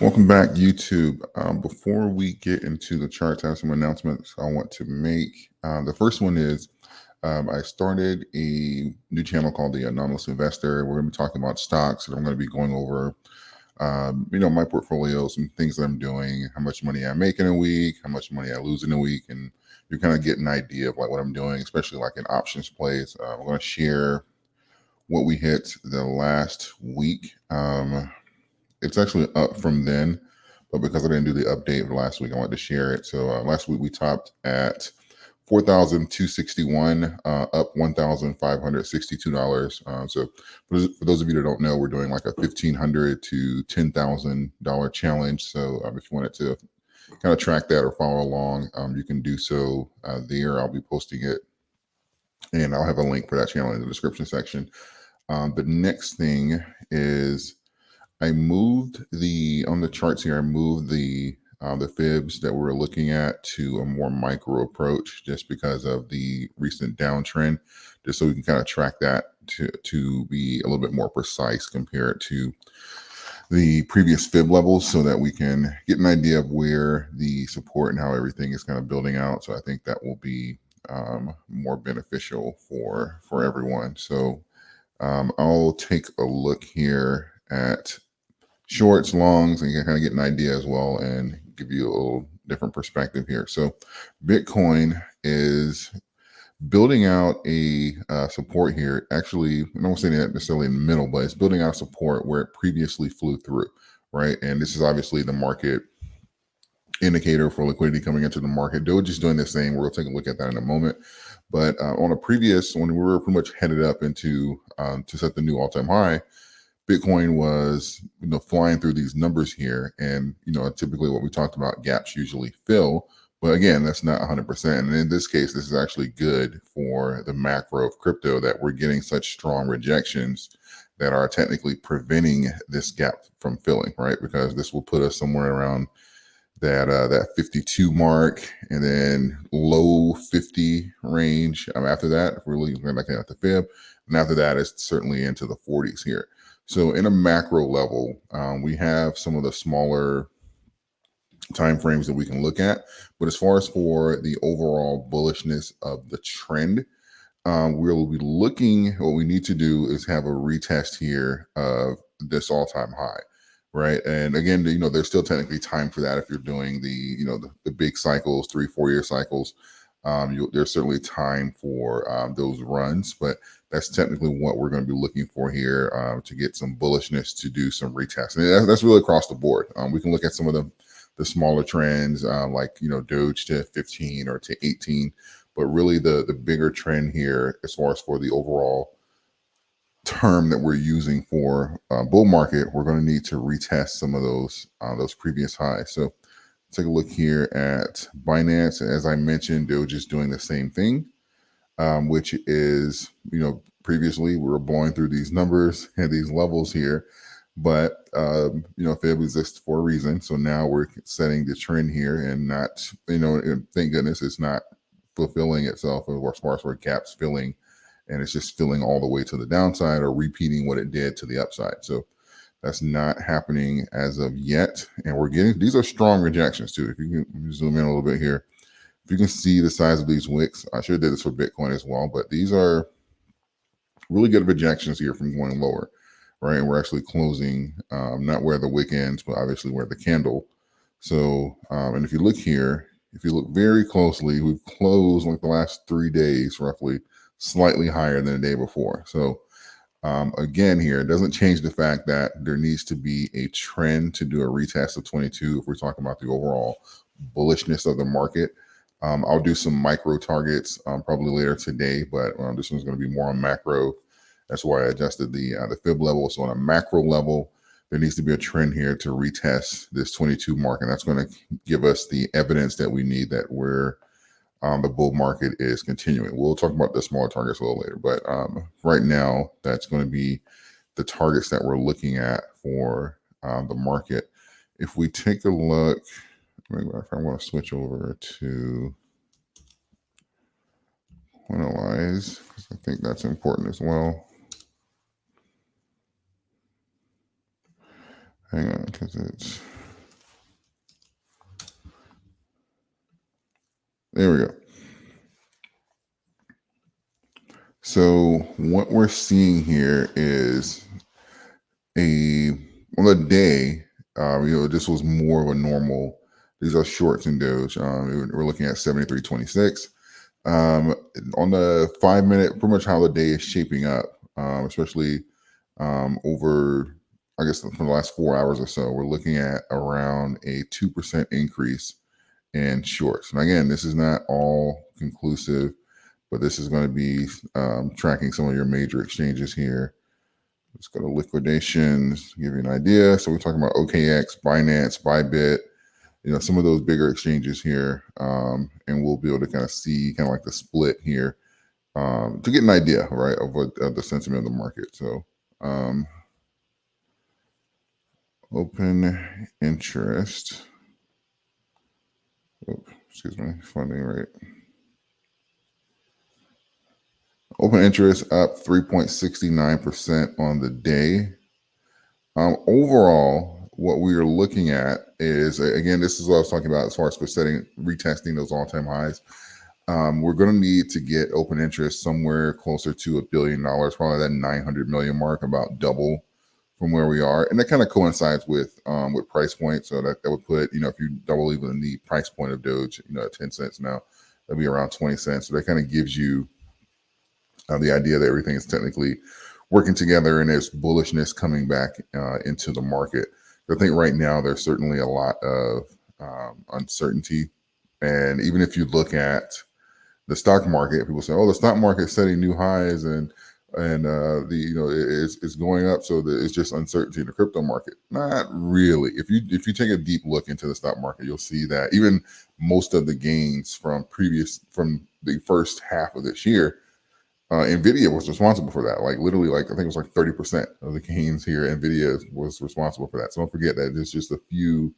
Welcome back, YouTube. Before we get into the charts, I have some announcements I want to make. The first one is I started a new channel called the Anonymous Investor. We're going to be talking about stocks, and I'm going to be going over, my portfolio, some things that I'm doing, how much money I make in a week, how much money I lose in a week, and you kind of get an idea of like what I'm doing, especially like in options plays. I'm going to share what we hit the last week. It's actually up from then, but because I didn't do the update last week, I wanted to share it. So last week we topped at 4,261, up $1,562. So for those of you that don't know, we're doing like a $1,500 to $10,000 challenge. So if you wanted to kind of track that or follow along, you can do so there. I'll be posting it, and I'll have a link for that channel in the description section. The next thing is I moved on the charts here. I moved the fibs that we were looking at to a more micro approach, just because of the recent downtrend, just so we can kind of track that to be a little bit more precise compared to the previous fib levels, so that we can get an idea of where the support and how everything is kind of building out. So I think that will be more beneficial for everyone. So I'll take a look here at shorts, longs, and you can kind of get an idea as well and give you a little different perspective here. So Bitcoin is building out a support here. Actually, I don't say that necessarily in the middle, but it's building out support where it previously flew through, right? And this is obviously the market indicator for liquidity coming into the market. Doge is doing the same. We'll take a look at that in a moment. But on a previous, when we were pretty much headed up into to set the new all-time high, Bitcoin was, flying through these numbers here. And, typically what we talked about, gaps usually fill. But again, that's not 100%. And in this case, this is actually good for the macro of crypto, that we're getting such strong rejections that are technically preventing this gap from filling, right? Because this will put us somewhere around that 52 mark, and then low 50 range. After that, if we're looking at the fib, and after that, it's certainly into the 40s here. So in a macro level, we have some of the smaller time frames that we can look at. But as far as for the overall bullishness of the trend, we'll be looking, what we need to do is have a retest here of this all-time high, right? And again, there's still technically time for that if you're doing the big cycles, 3-4 year cycles. There's certainly time for those runs, but that's technically what we're going to be looking for here to get some bullishness, to do some retests. And that's really across the board. We can look at some of the smaller trends, like Doge to 15 or to 18, but really the bigger trend here, as far as for the overall term that we're using for bull market, we're going to need to retest some of those previous highs. So take a look here at Binance. As I mentioned, Doge is doing the same thing, which is, previously we were blowing through these numbers and these levels here, but fib exists for a reason. So now we're setting the trend here, and not, and thank goodness it's not fulfilling itself as far as where gaps filling, and it's just filling all the way to the downside or repeating what it did to the upside. So that's not happening as of yet. And we're getting, these are strong rejections too. If you can zoom in a little bit here, if you can see the size of these wicks, I should have did this for Bitcoin as well, but these are really good rejections here from going lower, right? And we're actually closing, not where the wick ends, but obviously where the candle. So, and if you look here, if you look very closely, we've closed like the last 3 days, roughly slightly higher than the day before. So again, here, it doesn't change the fact that there needs to be a trend to do a retest of 22 if we're talking about the overall bullishness of the market. I'll do some micro targets probably later today, but this one's going to be more on macro. That's why I adjusted the fib level. So on a macro level, there needs to be a trend here to retest this 22 mark, and that's going to give us the evidence that we need that we're the bull market is continuing. We'll talk about the smaller targets a little later, but right now, that's going to be the targets that we're looking at for the market. If we take a look, if I want to switch over to analyze, because I think that's important as well. Hang on, because it's There we go. So what we're seeing here is a on the day, this was more of a normal. These are shorts in Doge. We're looking at 73.26. Um, on the 5 minute, pretty much how the day is shaping up, especially over, I guess, for the last 4 hours or so, we're looking at around a 2% increase in shorts. And again, this is not all conclusive, but this is going to be tracking some of your major exchanges here. Let's go to liquidations, give you an idea. So we're talking about OKX, Binance, Bybit, some of those bigger exchanges here. And we'll be able to kind of see kind of like the split here to get an idea, right, of what of the sentiment of the market. So open interest. Excuse me, funding rate. Open interest up 3.69% on the day. Overall, what we are looking at is, again, this is what I was talking about as far as for retesting those all-time highs. We're going to need to get open interest somewhere closer to $1 billion, probably that 900 million mark, about double from where we are. And that kind of coincides with price point. So that would put, if you double even the price point of Doge, at 10 cents now, that'd be around 20 cents. So that kind of gives you the idea that everything is technically working together and there's bullishness coming back into the market. I think right now there's certainly a lot of uncertainty. And even if you look at the stock market, people say, "Oh, the stock market is setting new highs and it's going up." So it's just uncertainty in the crypto market. Not really. If you take a deep look into the stock market, you'll see that even most of the gains from the first half of this year, Nvidia was responsible for that. Like literally, I think it was like 30% of the gains here. Nvidia was responsible for that. So don't forget that there's just a few.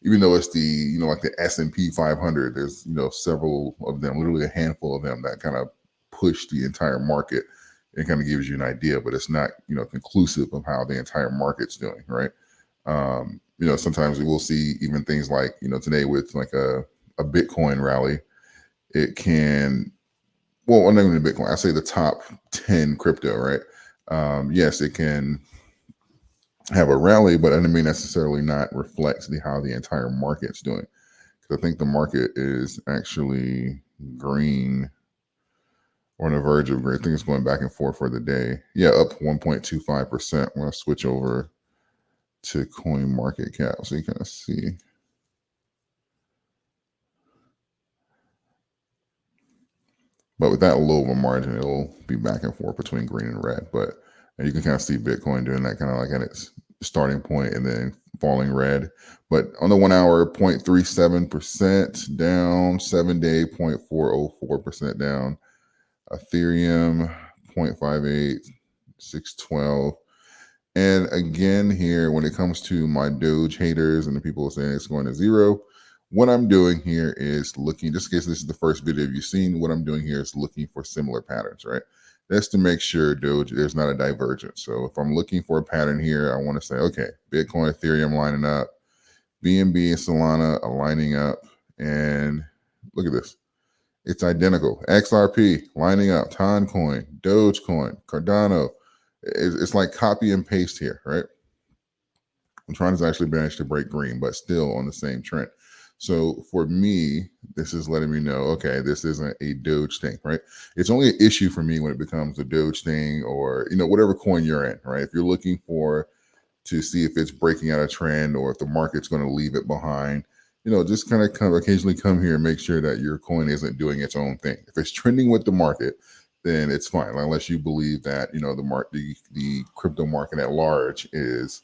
Even though it's the like the S&P 500, there's several of them, literally a handful of them that kind of push the entire market. It kind of gives you an idea, but it's not conclusive of how the entire market's doing, right? Sometimes we will see even things like today with like a Bitcoin rally, it can. Well, I'm not even Bitcoin. I say the top 10 crypto, right? Yes, it can have a rally, but that may necessarily not reflect how the entire market's doing. Because I think the market is actually green or on the verge of green. I think it's going back and forth for the day. Yeah, up 1.25%. I'm going to switch over to coin market cap so you kind of see. But with that low of a margin, it'll be back and forth between green and red. But you can kind of see Bitcoin doing that kind of like at its starting point and then falling red. But on the 1 hour, 0.37% down, 7 day, 0.404% down. Ethereum, 0.58, 612. And again, here, when it comes to my Doge haters and the people saying it's going to zero, what I'm doing here is looking, just in case this is the first video you've seen, what I'm doing here is looking for similar patterns, right? That's to make sure Doge, there's not a divergence. So if I'm looking for a pattern here, I want to say, okay, Bitcoin, Ethereum lining up, BNB and Solana are lining up, and look at this. It's identical. XRP lining up, Toncoin, Dogecoin, Cardano. It's like copy and paste here, right? I'm trying to actually manage to break green, but still on the same trend. So for me, this is letting me know, okay, this isn't a Doge thing, right? It's only an issue for me when it becomes a Doge thing or, whatever coin you're in, right? If you're looking to see if it's breaking out a trend or if the market's going to leave it behind, just kind of occasionally come here and make sure that your coin isn't doing its own thing. If it's trending with the market, then it's fine, unless you believe that, the crypto market at large is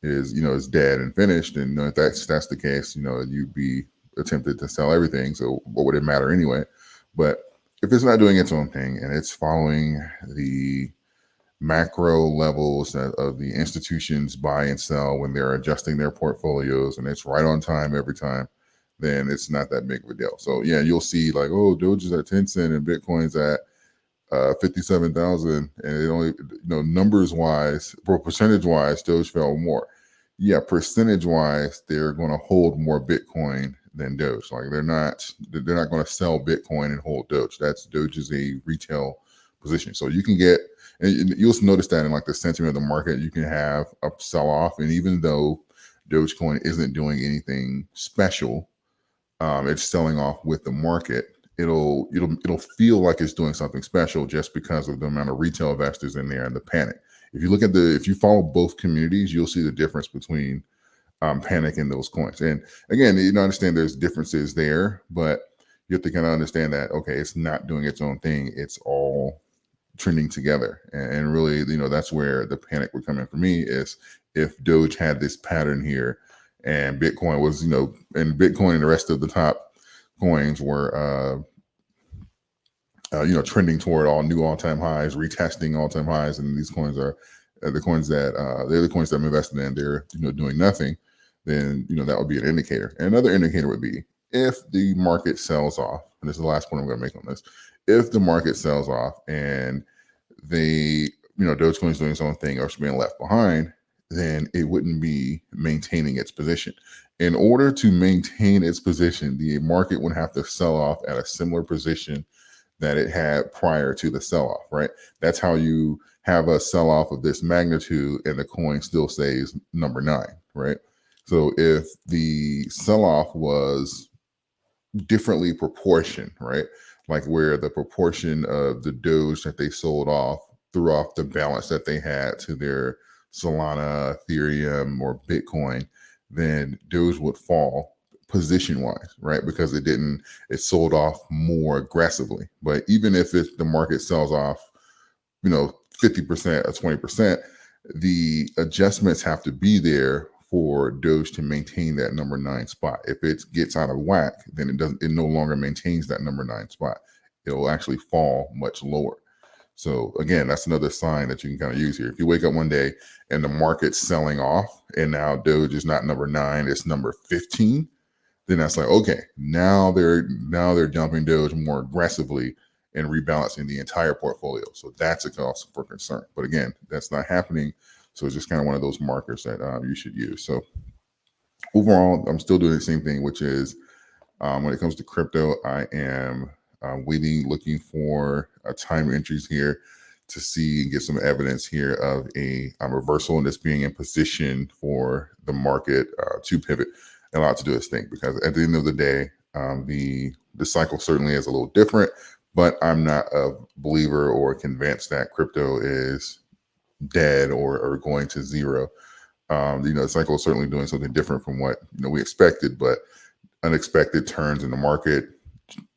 dead and finished. And if that's the case, you'd be tempted to sell everything. So what would it matter anyway? But if it's not doing its own thing and it's following the macro levels of the institutions buy and sell when they're adjusting their portfolios and it's right on time every time, then it's not that big of a deal. So yeah, you'll see like, oh, Doge is at 10 cents and Bitcoin's at 57,000, and it only, numbers wise, or percentage wise, Doge fell more. Yeah, percentage wise, they're going to hold more Bitcoin than Doge. Like they're not going to sell Bitcoin and hold Doge. Doge is a retail position. So you can get, and you'll notice that in like the sentiment of the market, you can have a sell off. And even though Dogecoin isn't doing anything special, it's selling off with the market. It'll feel like it's doing something special just because of the amount of retail investors in there and the panic. If you look at if you follow both communities, you'll see the difference between panic in those coins. And again, you understand there's differences there, but you have to kind of understand that, okay, it's not doing its own thing. It's all trending together. And really, that's where the panic would come in for me, is if Doge had this pattern here and Bitcoin was, and Bitcoin and the rest of the top coins were, trending toward all-time highs, retesting all-time highs. And these coins are the coins that they're the coins that I'm invested in. They're, doing nothing. Then, that would be an indicator. And another indicator would be if the market sells off, and this is the last point I'm going to make on this. If the market sells off and Dogecoin is doing its own thing or it's being left behind, then it wouldn't be maintaining its position. In order to maintain its position, the market would have to sell off at a similar position that it had prior to the sell-off, right? That's how you have a sell-off of this magnitude and the coin still stays number 9, right? So if the sell-off was differently proportioned, right? Like where the proportion of the Doge that they sold off threw off the balance that they had to their Solana, Ethereum, or Bitcoin, then Doge would fall position-wise, right? Because it sold off more aggressively. But even if the market sells off, 50% or 20%, the adjustments have to be there for Doge to maintain that number 9 spot. If it gets out of whack, then it no longer maintains that number 9 spot. It'll actually fall much lower. So again, that's another sign that you can kind of use here. If you wake up one day and the market's selling off and now Doge is not number 9, it's number 15, then that's like, okay, now they're dumping Doge more aggressively and rebalancing the entire portfolio. So that's a cause for concern. But again, that's not happening. So it's just kind of one of those markers that you should use. So overall, I'm still doing the same thing, which is when it comes to crypto, I am looking for time entries here to see and get some evidence here of a reversal and this being in position for the market to pivot and allow it to do its thing. Because at the end of the day, the cycle certainly is a little different, but I'm not a believer or convinced that crypto is dead or going to zero. The cycle is certainly doing something different from what we expected, but unexpected turns in the market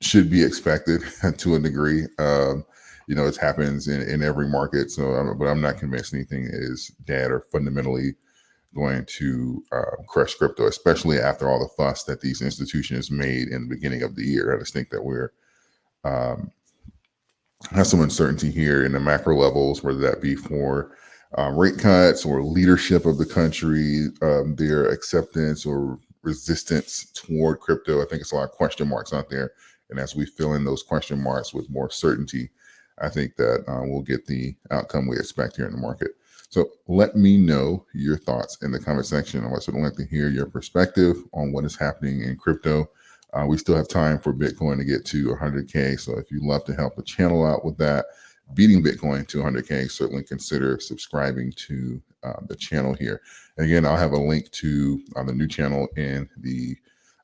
should be expected to a degree. It happens in every market. So, but I'm not convinced anything is dead or fundamentally going to crush crypto, especially after all the fuss that these institutions made in the beginning of the year. I just think that we're have some uncertainty here in the macro levels, whether that be for rate cuts or leadership of the country, their acceptance or resistance toward crypto. I think it's a lot of question marks out there. And as we fill in those question marks with more certainty, I think that we'll get the outcome we expect here in the market. So let me know your thoughts in the comment section. I would like to hear your perspective on what is happening in crypto. We still have time for Bitcoin to get to 100K. So if you'd love to help the channel out with that, beating Bitcoin to 100K, certainly consider subscribing to the channel here. And again, I'll have a link to the new channel in the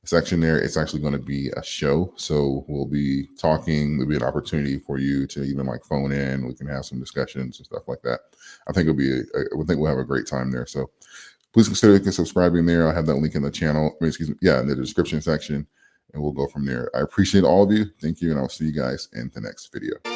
section there. It's actually going to be a show. So we'll be talking. There'll be an opportunity for you to even like phone in. We can have some discussions and stuff like that. I think we'll have a great time there. So please consider subscribing there. I'll have that link in the channel. In the description section. And we'll go from there. I appreciate all of you. Thank you. And I'll see you guys in the next video.